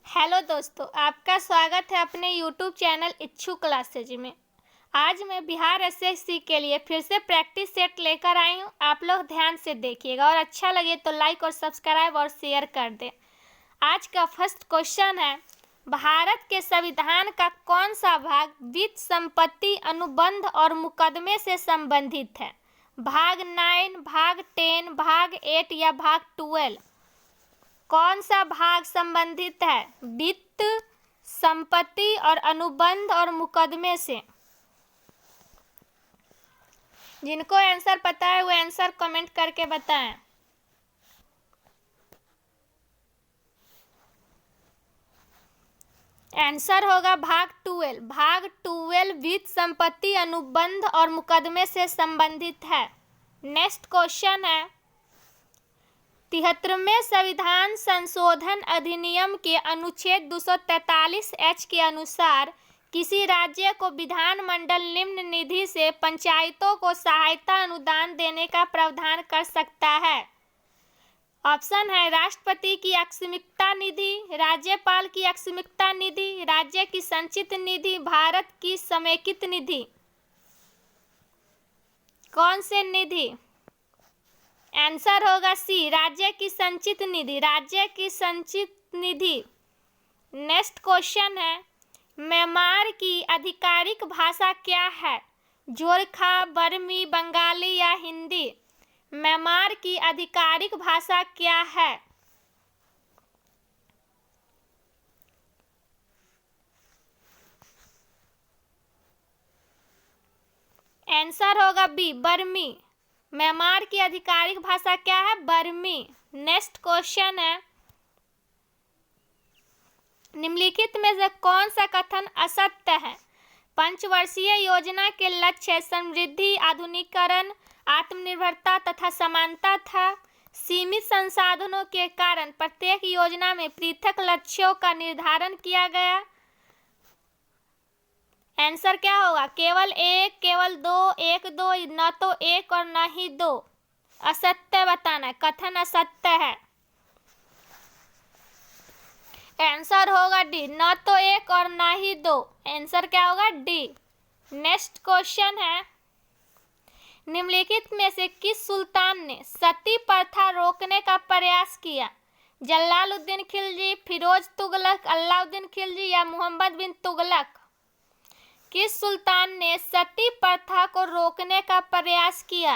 Hello दोस्तों, आपका स्वागत है अपने YouTube चैनल इच्छुक क्लासेज में। आज मैं बिहार एसएससी के लिए फिर से प्रैक्टिस सेट लेकर आई हूँ। आप लोग ध्यान से देखिएगा और अच्छा लगे तो लाइक और सब्सक्राइब और शेयर कर दें। आज का फर्स्ट क्वेश्चन है, भारत के संविधान का कौन सा भाग वित्त, संपत्ति, अनुबंध और मुकदमे से संबंधित है? भाग 9, भाग 10, भाग 8 या भाग 12? कौन सा भाग संबंधित है वित्त, संपत्ति और अनुबंध और मुकदमे से? जिनको आंसर पता है वो आंसर कमेंट करके बताएं। आंसर होगा भाग 12। भाग 12 वित्त, संपत्ति, अनुबंध और मुकदमे से संबंधित है। नेक्स्ट क्वेश्चन है, 73वें संविधान संशोधन अधिनियम के अनुच्छेद 243H के अनुसार किसी राज्य को विधानमंडल निम्न निधि से पंचायतों को सहायता अनुदान देने का प्रावधान कर सकता है। ऑप्शन है राष्ट्रपति की आकस्मिकता निधि, राज्यपाल की आकस्मिकता निधि, राज्य की संचित निधि, भारत की समेकित निधि। कौन से निधि? आंसर होगा सी, राज्य की संचित निधि। राज्य की संचित निधि। नेक्स्ट क्वेश्चन है, म्यांमार की आधिकारिक भाषा क्या है? जोरखा, बर्मी, बंगाली या हिंदी? म्यांमार की आधिकारिक भाषा क्या है? आंसर होगा बी, बर्मी। म्यांमार की आधिकारिक भाषा क्या है? बर्मी। नेक्स्ट क्वेश्चन है, निम्नलिखित में से कौन सा कथन असत्य है? पंचवर्षीय योजना के लक्ष्य समृद्धि, आधुनिकीकरण, आत्मनिर्भरता तथा समानता था। सीमित संसाधनों के कारण प्रत्येक योजना में पृथक लक्ष्यों का निर्धारण किया गया। आंसर क्या होगा? केवल एक, केवल दो, एक दो, न तो एक और न ही दो। असत्य बताना है, कथन असत्य है। आंसर होगा डी, न तो एक और न ही दो। आंसर क्या होगा? डी। नेक्स्ट क्वेश्चन है, निम्नलिखित में से किस सुल्तान ने सती प्रथा रोकने का प्रयास किया? जलालुद्दीन खिलजी, फिरोज तुगलक, अलाउद्दीन खिलजी या मोहम्मद बिन तुगलक? किस सुल्तान ने सती प्रथा को रोकने का प्रयास किया?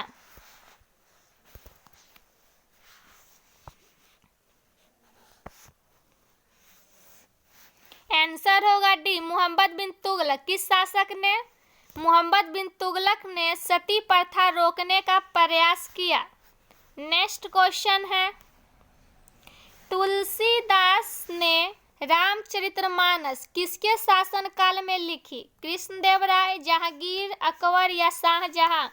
आंसर होगा डी, मोहम्मद बिन तुगलक। किस शासक ने? मोहम्मद बिन तुगलक ने सती प्रथा रोकने का प्रयास किया। नेक्स्ट क्वेश्चन है, तुलसीदास ने रामचरितमानस किसके शासनकाल में लिखी? कृष्णदेव राय, जहांगीर, अकबर या शाहजहां?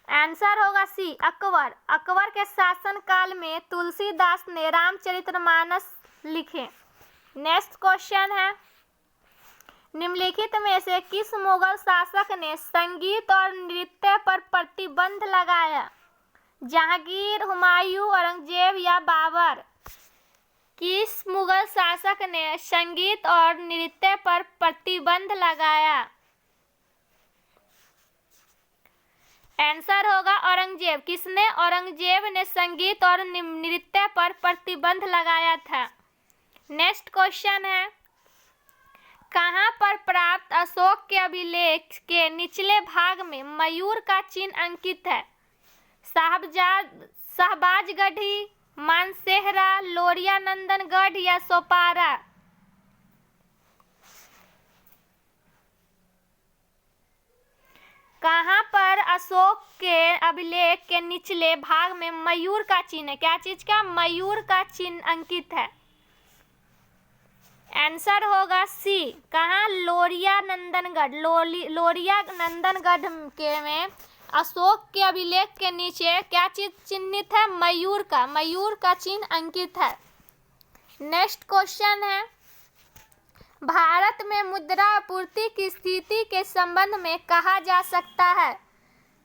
आंसर होगा सी, अकबर। अकबर के शासनकाल में तुलसीदास ने रामचरितमानस लिखे। नेक्स्ट क्वेश्चन है, निम्नलिखित में से किस मुगल शासक ने संगीत और नृत्य पर प्रतिबंध लगाया? जहांगीर, हुमायूं, औरंगजेब या बाबर? किस मुगल शासक ने संगीत और नृत्य पर प्रतिबंध लगाया? आंसर होगा औरंगजेब। किसने? औरंगजेब ने संगीत और नृत्य पर प्रतिबंध लगाया था। नेक्स्ट क्वेश्चन है, कहां पर प्राप्त अशोक के अभिलेख के निचले भाग में मयूर का चिन्ह अंकित है? शाहबाजगढ़ी, मानसेहरा, लोरिया नंदनगढ़ या सोपारा? कहां पर अशोक के अभिलेख के निचले भाग में मयूर का चिन्ह है? क्या चीज का? मयूर का चिन्ह अंकित है। आंसर होगा सी, कहाँ? लोरिया नंदनगढ़। लोरिया नंदनगढ़ के में अशोक के अभिलेख के नीचे क्या चीज चिन्हित है? मयूर का चिन्ह अंकित है। नेक्स्ट क्वेश्चन है, भारत में मुद्रा आपूर्ति की स्थिति के संबंध में कहा जा सकता है?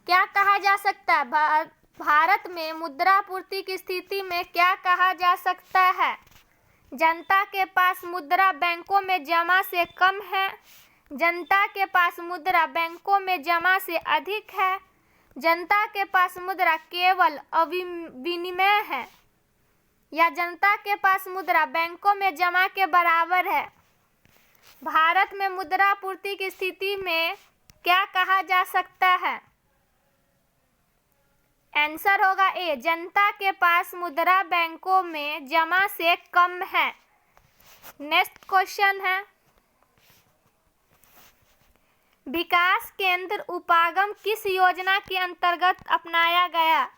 क्या कहा जा सकता है? भारत में मुद्रापूर्ति की स्थिति में क्या कहा जा सकता है? जनता के पास मुद्रा बैंकों में जमा से कम है, जनता के पास मुद्रा बैंकों में जमा से अधिक है, जनता के पास मुद्रा केवल अविनिमय है, या जनता के पास मुद्रा बैंकों में जमा के बराबर है। भारत में मुद्रापूर्ति की स्थिति में क्या कहा जा सकता है? आंसर होगा ए, जनता के पास मुद्रा बैंकों में जमा से कम है। नेक्स्ट क्वेश्चन है, विकास केंद्र उपागम किस योजना के अंतर्गत अपनाया गया?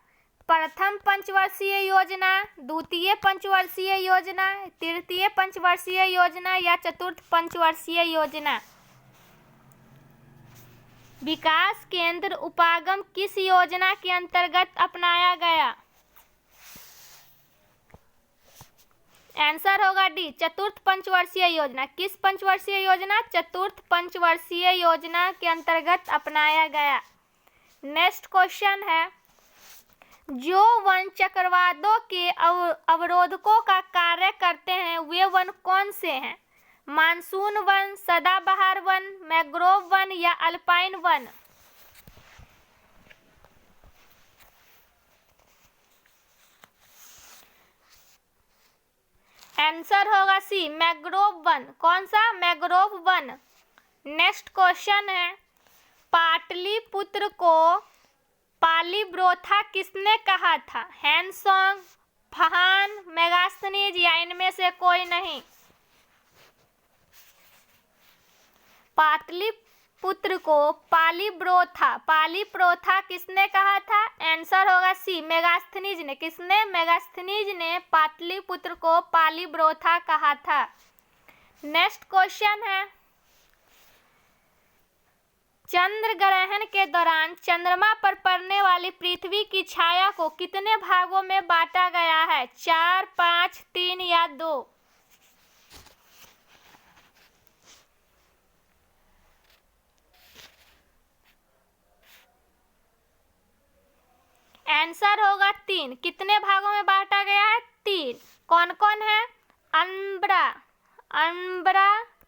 प्रथम पंचवर्षीय योजना, द्वितीय पंचवर्षीय योजना, तृतीय पंचवर्षीय योजना या चतुर्थ पंचवर्षीय योजना? विकास केंद्र उपागम किस योजना के अंतर्गत अपनाया गया? आंसर होगा डी, चतुर्थ पंचवर्षीय योजना। किस पंचवर्षीय योजना? चतुर्थ पंचवर्षीय योजना के अंतर्गत अपनाया गया। नेक्स्ट क्वेश्चन है, जो वन चक्रवातों के अवरोधकों का कार्य करते हैं वे वन कौन से हैं? मानसून वन, सदाबहार वन, मैंग्रोव वन या अल्पाइन वन? आंसर होगा सी, मैंग्रोव वन। कौन सा? Mangrove one. नेक्स्ट क्वेश्चन है, पाटलिपुत्र को पालीब्रोथा किसने कहा था? हैनसोंग, फहान, मेगास्थनीज या इनमें से कोई नहीं? पाटलिपुत्र को पालीब्रोथा किसने कहा था? आंसर होगा सी, मेगास्थनीज ने। किसने? मेगास्थनीज ने पाटलिपुत्र को पालीब्रोथा कहा था। नेक्स्ट क्वेश्चन है, चंद्र ग्रहण के दौरान चंद्रमा पर पड़ने वाली पृथ्वी की छाया को कितने भागों में बांटा गया है? 4, 5, 3 या 2? आंसर होगा 3। कितने भागों में बांटा गया है? 3। कौन कौन है? अंबरा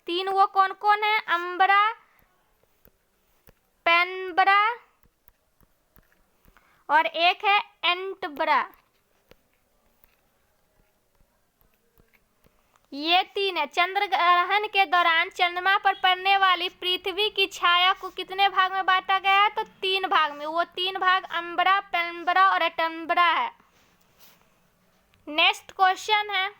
3 वो कौन कौन है? अंबरा, पेनबरा और एक है एंटबरा। ये 3 है। चंद्र ग्रहण के दौरान चंद्रमा पर पड़ने वाली पृथ्वी की छाया को कितने भाग में बांटा गया है? तो 3 भाग में। वो 3 भाग अंबरा, पेनबरा और एटम्बरा है। नेक्स्ट क्वेश्चन है,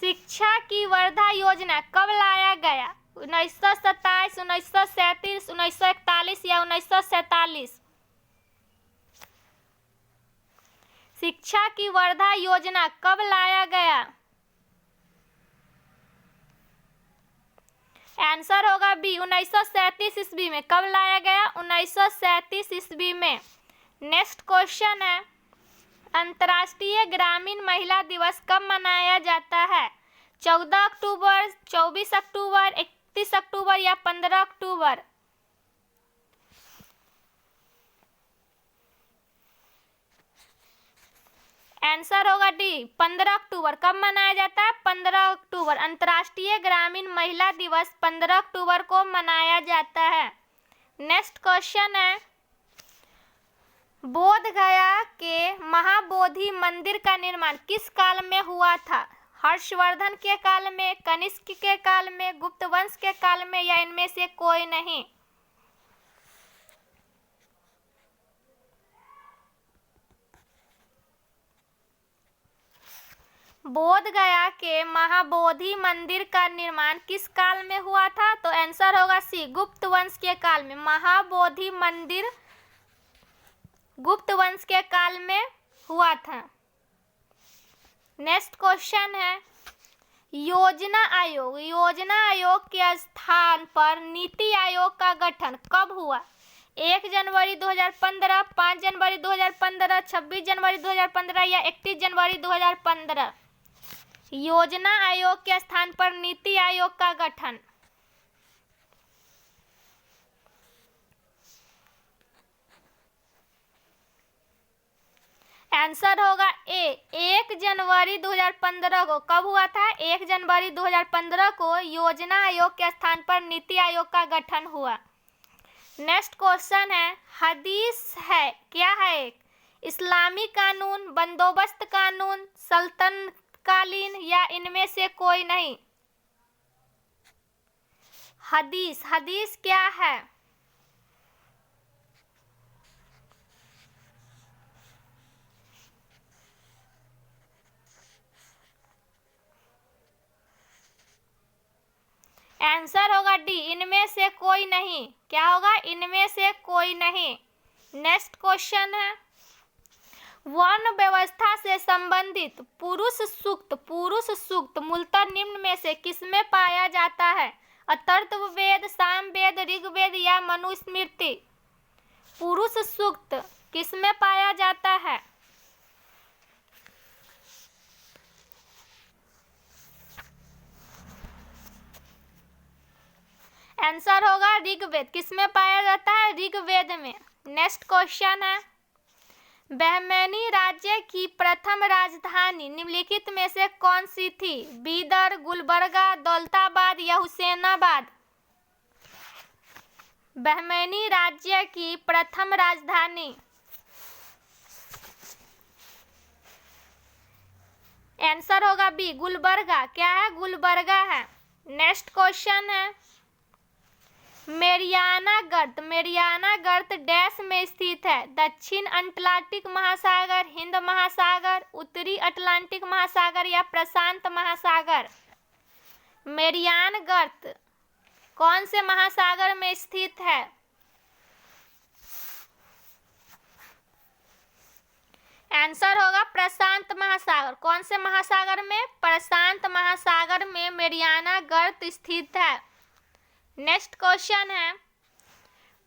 शिक्षा की वर्धा योजना कब लाया गया? 1927, 1937, 1941 या 1947? शिक्षा की वर्धा योजना कब लाया गया? आंसर होगा बी, 1937 ईस्वी में। कब लाया गया? 1937 ईस्वी में। नेक्स्ट क्वेश्चन है, अंतर्राष्ट्रीय ग्रामीण महिला दिवस कब मनाया जाता है? 14 अक्टूबर, 24 अक्टूबर, 31 अक्टूबर या 15 अक्टूबर? आंसर होगा डी, 15 अक्टूबर। कब मनाया जाता है? 15 अक्टूबर। अंतर्राष्ट्रीय ग्रामीण महिला दिवस 15 अक्टूबर को मनाया जाता है। नेक्स्ट क्वेश्चन है, बोध गया के महाबोधि मंदिर का निर्माण किस काल में हुआ था? हर्षवर्धन के काल में, कनिष्क के काल में, गुप्त वंश के काल में या इनमें से कोई नहीं? बोध गया के महाबोधि मंदिर का निर्माण किस काल में हुआ था? तो आंसर होगा सी, गुप्त वंश के काल में। महाबोधि मंदिर गुप्त वंश के काल में हुआ था। नेक्स्ट क्वेश्चन है, योजना आयोग के स्थान पर नीति आयोग का गठन कब हुआ? 1 जनवरी 2015, 5 जनवरी 2015, 26 जनवरी 2015 या 31 जनवरी 2015? योजना आयोग के स्थान पर नीति आयोग का गठन आंसर होगा ए 1 जनवरी 2015 को। कब हुआ था? 1 जनवरी 2015 को योजना आयोग के स्थान पर नीति आयोग का गठन हुआ। नेक्स्ट क्वेश्चन है, हदीस है क्या है? एक इस्लामी कानून, बंदोबस्त कानून, सल्तनतकालीन या इनमें से कोई नहीं। हदीस, हदीस क्या है? आंसर होगा डी, इनमें से कोई नहीं। क्या होगा? इनमें से कोई नहीं। नेक्स्ट क्वेश्चन है, वर्ण व्यवस्था से संबंधित पुरुष सूक्त, पुरुष सूक्त मूलतः निम्न में से किसमें पाया जाता है? अथर्ववेद, सामवेद, ऋग्वेद या मनुस्मृति। पुरुष सूक्त किसमें पाया जाता है? आंसर होगा ऋग्वेद। किसमें पाया जाता है? ऋग्वेद में। नेक्स्ट क्वेश्चन है, बहमनी राज्य की प्रथम राजधानी निम्नलिखित में से कौन सी थी? बीदर, गुलबर्गा, दौलताबाद या हुसैनाबाद। बहमनी राज्य की प्रथम राजधानी। आंसर होगा बी, गुलबर्गा। क्या है? गुलबर्गा है। नेक्स्ट क्वेश्चन है, मेरियाना गर्त, मेरियाना गर्त डैश में स्थित है? दक्षिण अटलांटिक महासागर, हिंद महासागर, उत्तरी अटलांटिक महासागर या प्रशांत महासागर। मेरियान गर्त कौन से महासागर में स्थित है? आंसर होगा प्रशांत महासागर। कौन से महासागर में? प्रशांत महासागर में मेरियाना गर्त स्थित है। नेक्स्ट क्वेश्चन है,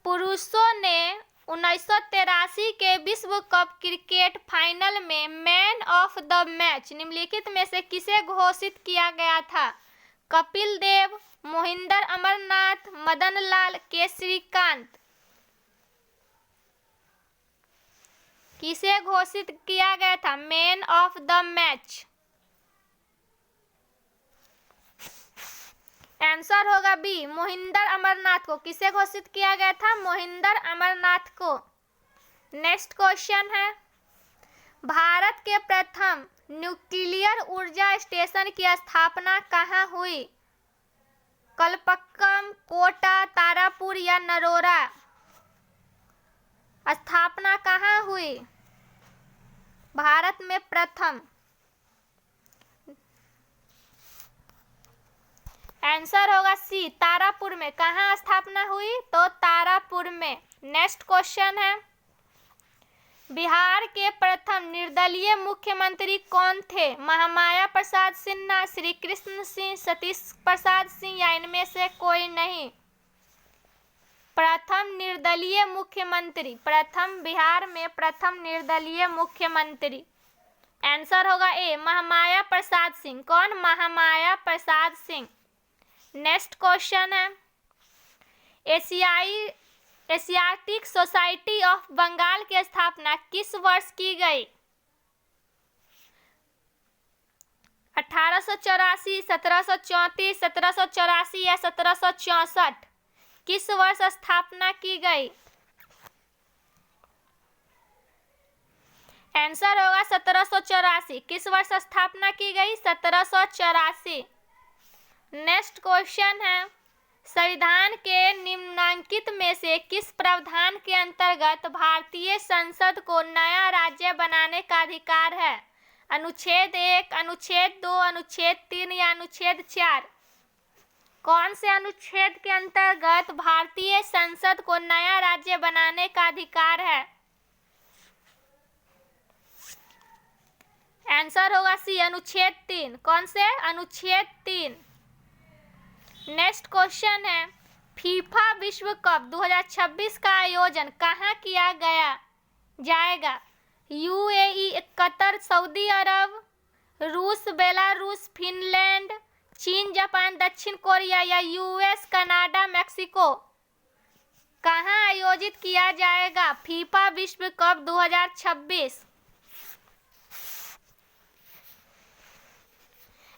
पुरुषों ने 1983 के विश्व कप क्रिकेट फाइनल में मैन ऑफ द मैच निम्नलिखित में से किसे घोषित किया गया था? कपिल देव, मोहिंदर अमरनाथ, मदन लाल, केसरीकांत। किसे घोषित किया गया था man of the match? Answer होगा बी, मोहिंदर अमरनाथ को। किसे घोषित किया गया था? मोहिंदर अमरनाथ को। नेक्स्ट क्वेश्चन है, भारत के प्रथम न्यूक्लियर ऊर्जा स्टेशन की स्थापना कहाँ हुई? कलपक्कम, कोटा, तारापुर या नरोरा। स्थापना कहाँ हुई भारत में प्रथम? आंसर होगा सी, तारापुर में। कहाँ स्थापना हुई? तो तारापुर में। नेक्स्ट क्वेश्चन है, बिहार के प्रथम निर्दलीय मुख्यमंत्री कौन थे? महामाया प्रसाद सिन्हा, श्री कृष्ण सिंह, सतीश प्रसाद सिंह या इनमें से कोई नहीं। प्रथम निर्दलीय मुख्यमंत्री, प्रथम बिहार में प्रथम निर्दलीय मुख्यमंत्री। आंसर होगा ए, महामाया प्रसाद सिंह। कौन? महामाया प्रसाद सिंह। नेक्स्ट क्वेश्चन है, एशियाटिक सोसाइटी ऑफ बंगाल की स्थापना किस वर्ष की गई? 1884, 1734, 1784 या 1764। किस वर्ष स्थापना की गई? आंसर होगा 1784। किस वर्ष स्थापना की गई? 1784। नेक्स्ट क्वेश्चन है, संविधान के निम्नलिखित में से किस प्रावधान के अंतर्गत भारतीय संसद को नया राज्य बनाने का अधिकार है? अनुच्छेद 1, अनुच्छेद 2, अनुच्छेद 3 या अनुच्छेद 4। कौन से अनुच्छेद के अंतर्गत भारतीय संसद को नया राज्य बनाने का अधिकार है? आंसर होगा सी, अनुच्छेद 3। कौन से? अनुच्छेद 3। नेक्स्ट क्वेश्चन है, फीफा विश्व कप 2026 का आयोजन कहाँ किया जाएगा? यूएई, कतर, सऊदी अरब, रूस, बेलारूस, फिनलैंड, चीन, जापान, दक्षिण कोरिया या यूएस, कनाडा, मैक्सिको। कहाँ आयोजित किया जाएगा फीफा विश्व कप 2026?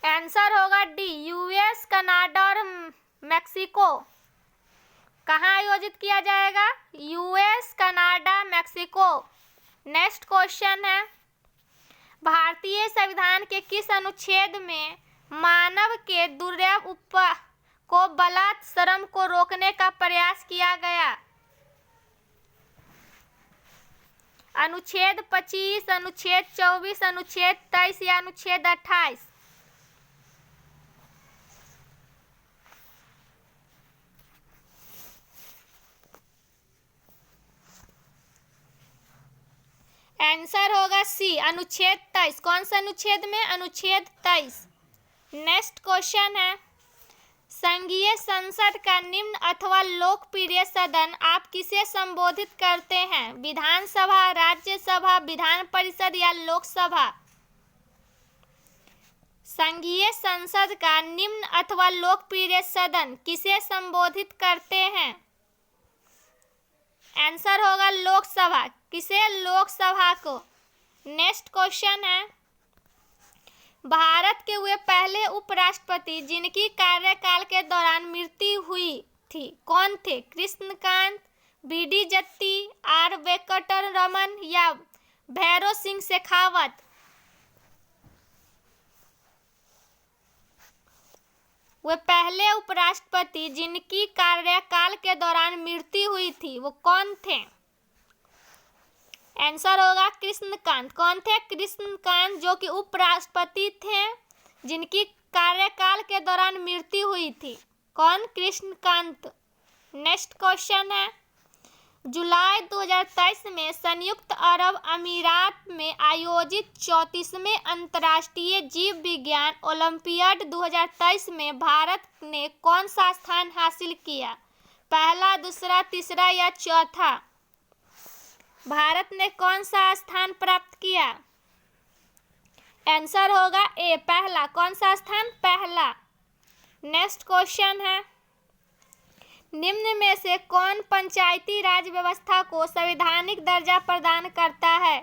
आंसर होगा डी, यूएस, कनाडा और मैक्सिको। कहाँ आयोजित किया जाएगा? US, Canada, Mexico. Next question है, भारतीय संविधान के किस अनुच्छेद में मानव के दुर्व्यवहार को बलात् श्रम को रोकने का प्रयास किया गया? अनुच्छेद 25, अनुच्छेद 24, अनुच्छेद 23 या अनुच्छेद 28? आंसर होगा सी, अनुच्छेद 23। कौन सा अनुच्छेद में? अनुच्छेद 23। नेक्स्ट क्वेश्चन है, संघीय संसद का निम्न अथवा लोकप्रिय सदन आप किसे संबोधित करते हैं? विधानसभा, राज्यसभा, विधान परिषद या लोकसभा? संघीय संसद का निम्न अथवा लोकप्रिय सदन किसे संबोधित करते हैं? आंसर होगा लोकसभा। किसे? लोकसभा को। नेक्स्ट क्वेश्चन है, भारत के वे पहले उपराष्ट्रपति जिनकी कार्यकाल के दौरान मृत्यु हुई थी कौन थे? Krishnakant, BD Jatti, are Venkataraman या भैरों सिंह शेखावत? वे पहले उपराष्ट्रपति जिनकी कार्यकाल के दौरान मृत्यु हुई थी वो कौन थे? आंसर होगा कृष्णकांत। कौन थे? कृष्णकांत, जो कि उपराष्ट्रपति थे जिनकी कार्यकाल के दौरान मृत्यु हुई थी। कौन? कृष्णकांत। नेक्स्ट क्वेश्चन है, जुलाई 2023 में संयुक्त अरब अमीरात में आयोजित 34वें अंतर्राष्ट्रीय जीव विज्ञान ओलंपियाड 2023 में भारत ने कौन सा स्थान हासिल किया? पहला, दूसरा, तीसरा या चौथा? भारत ने कौन सा स्थान प्राप्त किया? आंसर होगा ए, पहला। कौन सा स्थान? पहला। नेक्स्ट क्वेश्चन है, निम्न में से कौन पंचायती राज व्यवस्था को संवैधानिक दर्जा प्रदान करता है?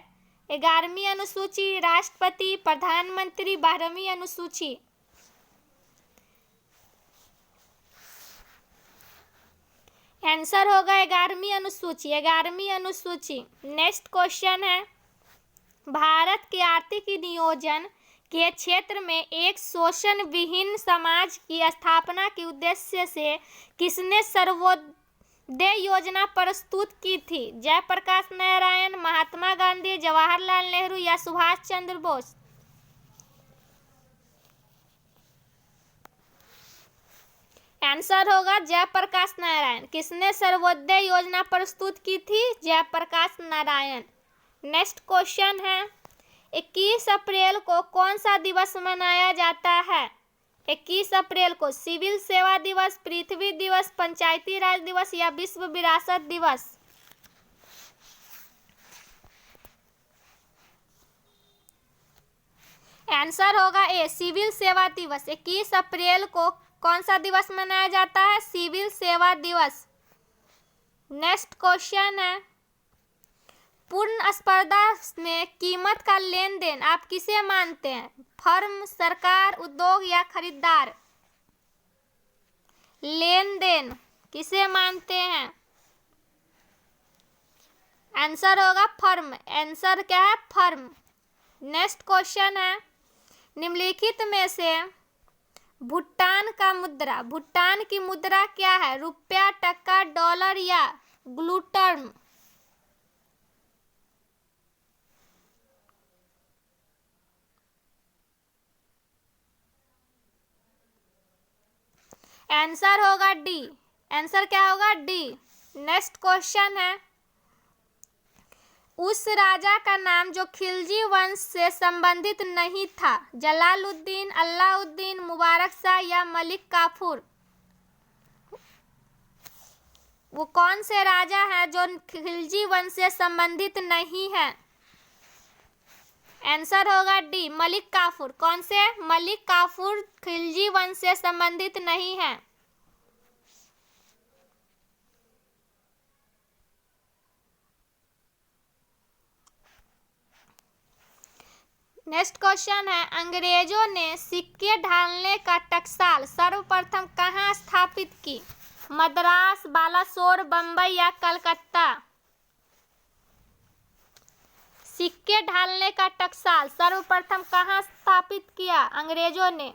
11वीं अनुसूची, राष्ट्रपति, प्रधानमंत्री, 12वीं अनुसूची? आंसर होगा 11वीं अनुसूची। 11वीं अनुसूची। नेक्स्ट क्वेश्चन है, भारत के आर्थिक नियोजन के क्षेत्र में एक शोषण विहीन समाज की स्थापना के उद्देश्य से किसने सर्वोदय योजना प्रस्तुत की थी? जयप्रकाश नारायण, महात्मा गांधी, जवाहरलाल नेहरू या सुभाष चंद्र बोस? आंसर होगा जयप्रकाश नारायण। किसने सर्वोदय योजना प्रस्तुत की थी? जयप्रकाश नारायण। नेक्स्ट क्वेश्चन है, 21 अप्रैल को कौन सा दिवस मनाया जाता है? 21 अप्रैल को सिविल सेवा दिवस, पृथ्वी दिवस, पंचायती राज दिवस या विश्व विरासत दिवस? आंसर होगा ए, सिविल सेवा दिवस। 21 अप्रैल को कौन सा दिवस मनाया जाता है? सिविल सेवा दिवस। नेक्स्ट क्वेश्चन है, पूर्ण स्पर्धा में कीमत का लेन देन आप किसे मानते हैं? फर्म, सरकार, उद्योग या खरीदार? लेन देन किसे मानते हैं? आंसर होगा फर्म। आंसर क्या है? फर्म। नेक्स्ट क्वेश्चन है, निम्नलिखित में से भूटान की मुद्रा क्या है? रुपया, टका, डॉलर या ग्लूटर्म? आंसर होगा डी। आंसर क्या होगा? डी। नेक्स्ट क्वेश्चन है, उस राजा का नाम जो खिलजी वंश से संबंधित नहीं था? जलालुद्दीन, अलाउद्दीन, मुबारक शाह या मलिक काफूर? वो कौन से राजा हैं जो खिलजी वंश से संबंधित नहीं है? आंसर होगा डी, मलिक काफूर। कौन से? मलिक काफूर खिलजी वंश से संबंधित नहीं है। नेक्स्ट क्वेश्चन है, अंग्रेजों ने सिक्के ढालने का टकसाल सर्वप्रथम कहाँ स्थापित की? मद्रास, बालासोर, बम्बई या कलकत्ता? सिक्के ढालने का टकसाल सर्वप्रथम कहाँ स्थापित किया अंग्रेजों ने?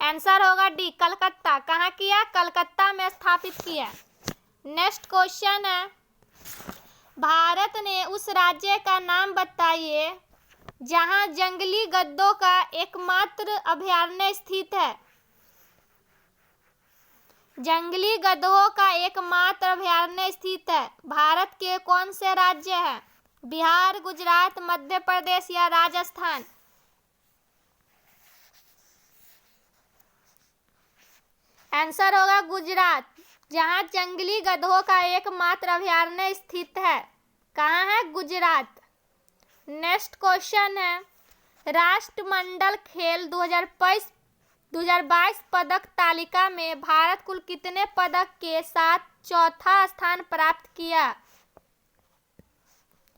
आंसर होगा डी, कलकत्ता। कहाँ किया? कलकत्ता में स्थापित किया। नेक्स्ट क्वेश्चन है, भारत ने उस राज्य का नाम बताइए जहां जंगली गद्दों का एकमात्र अभयारण्य स्थित है। जंगली गधों का एकमात्र अभयारण्य स्थित है। भारत के कौन से राज्य हैं? बिहार, गुजरात, मध्य प्रदेश या राजस्थान? आंसर होगा गुजरात, जहां जंगली गधों का एकमात्र अभयारण्य स्थित है। कहाँ है? गुजरात। नेक्स्ट क्वेश्चन है, राष्ट्रमंडल खेल 2022 पदक तालिका में भारत कुल कितने पदक के साथ चौथा स्थान प्राप्त किया?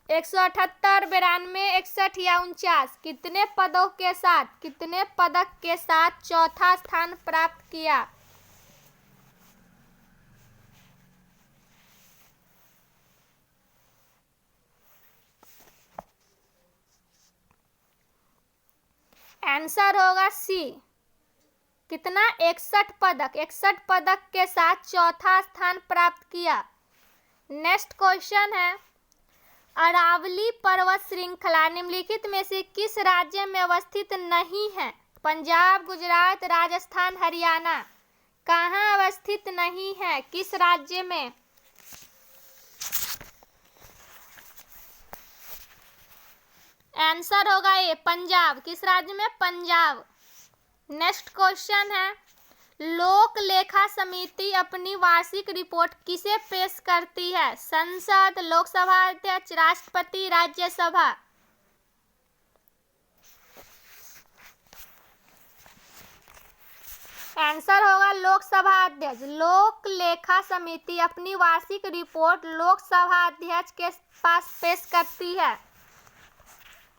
178, 92, 61 या 49? कितने पदक के साथ चौथा स्थान प्राप्त किया? आंसर होगा सी, कितना? 61 पदक के साथ चौथा स्थान प्राप्त किया। नेक्स्ट क्वेश्चन है, अरावली पर्वत श्रृंखला निम्नलिखित में से किस राज्य में अवस्थित नहीं है? पंजाब, गुजरात, राजस्थान, हरियाणा? कहाँ अवस्थित नहीं है? किस राज्य में? आंसर होगा ए, पंजाब। किस राज्य में? पंजाब। नेक्स्ट क्वेश्चन है, लोक लेखा समिति अपनी वार्षिक रिपोर्ट किसे पेश करती है? संसद, लोकसभा अध्यक्ष, राष्ट्रपति, राज्यसभा? आंसर होगा लोकसभा अध्यक्ष। लोक लेखा समिति अपनी वार्षिक रिपोर्ट लोकसभा अध्यक्ष के पास पेश करती है।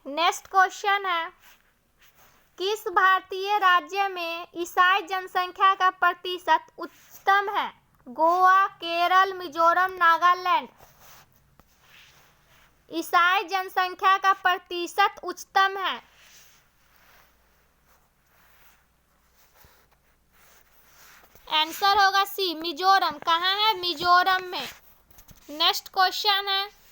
नेक्स्ट क्वेश्चन है, किस भारतीय राज्य में ईसाई जनसंख्या का प्रतिशत उच्चतम है? गोवा, केरल, मिजोरम, नागालैंड? ईसाई जनसंख्या का प्रतिशत उच्चतम है। आंसर होगा सी, मिजोरम। कहाँ है? मिजोरम में। नेक्स्ट क्वेश्चन है,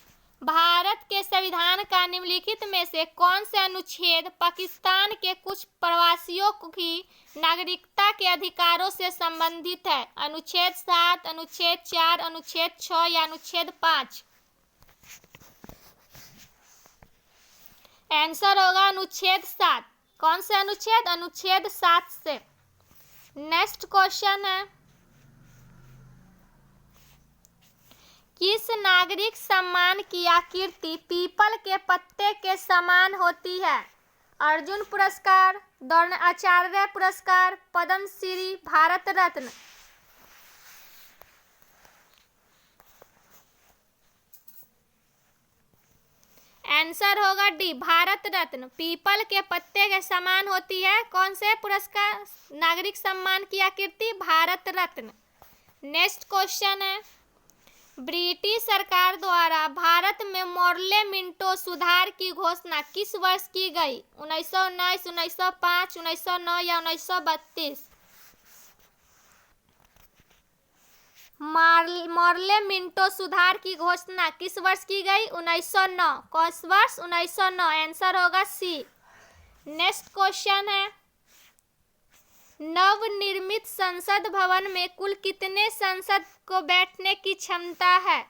भारत के संविधान का निम्नलिखित में से कौन से अनुच्छेद पाकिस्तान के कुछ प्रवासियों की नागरिकता के अधिकारों से संबंधित है? अनुच्छेद 7, अनुच्छेद 4, अनुच्छेद 6 या अनुच्छेद 5? आंसर होगा अनुच्छेद 7। कौन से अनुच्छेद? अनुच्छेद 7 से। नेक्स्ट क्वेश्चन है, किस नागरिक सम्मान की आकृति पीपल के पत्ते के समान होती है? अर्जुन पुरस्कार, द्रोणाचार्य पुरस्कार, पद्मश्री, भारत रत्न? आंसर होगा डी, भारत रत्न। पीपल के पत्ते के समान होती है कौन से पुरस्कार? नागरिक सम्मान की आकृति भारत रत्न। नेक्स्ट क्वेश्चन है, ब्रिटिश सरकार द्वारा भारत में मॉर्ले मिंटो सुधार की घोषणा किस वर्ष की गई? 1919, 1905, 1909 या 1932? मॉर्ले मिंटो सुधार की घोषणा किस वर्ष की गई? 1909। कौन वर्ष? 1909। आंसर होगा सी। नेक्स्ट क्वेश्चन है, नवनिर्मित संसद भवन में कुल कितने संसद को बैठने की क्षमता है?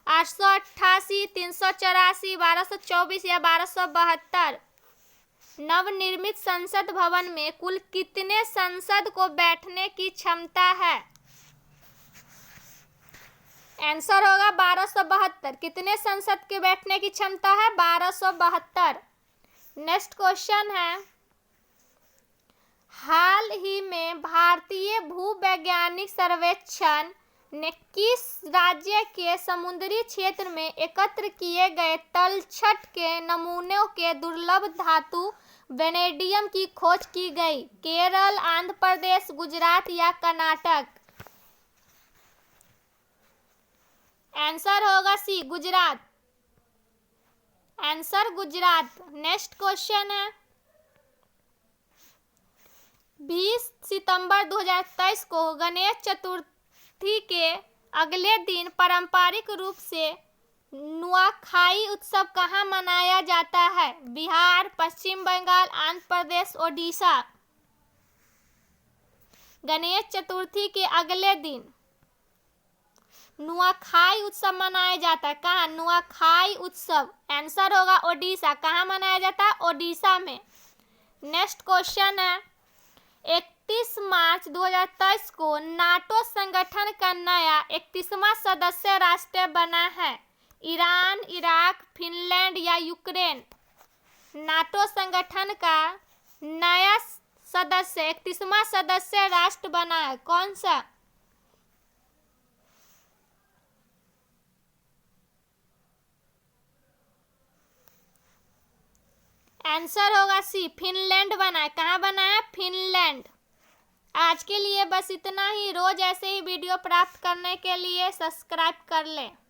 888, 384, 1224 या 1272? नवनिर्मित संसद भवन में कुल कितने संसद को बैठने की क्षमता है? आंसर होगा 1272। कितने संसद के बैठने की क्षमता है? 1272। नेक्स्ट क्वेश्चन है, हाल ही में भारतीय भूवैज्ञानिक सर्वेक्षण ने किस राज्य के समुद्री क्षेत्र में एकत्र किए गए तलछट के नमूनों के दुर्लभ धातु वेनेडियम की खोज की गई? केरल, आंध्र प्रदेश, गुजरात या कर्नाटक? आंसर होगा C, Gujarat. Answer Gujarat. Next question है, 20 सितंबर 2023 को गणेश चतुर्थी के अगले दिन पारंपरिक रूप से नुआखाई उत्सव कहाँ मनाया जाता है? बिहार, पश्चिम बंगाल, आंध्र प्रदेश, ओडिशा? गणेश चतुर्थी के अगले दिन नुआखाई उत्सव मनाया जाता है। कहाँ? नुआखाई उत्सव। आंसर होगा ओडिशा। कहाँ मनाया जाता है? ओडिशा में। नेक्स्ट क्वेश्चन है, 31 मार्च 2023 को नाटो संगठन का नया 31वां सदस्य राष्ट्र बना है? ईरान, इराक, फिनलैंड या यूक्रेन? नाटो संगठन का नया सदस्य 31वां सदस्य राष्ट्र बना है, कौन सा? आंसर होगा सी, फिनलैंड बना है। कहाँ बना है? फिनलैंड। आज के लिए बस इतना ही। रोज ऐसे ही वीडियो प्राप्त करने के लिए सब्सक्राइब कर लें।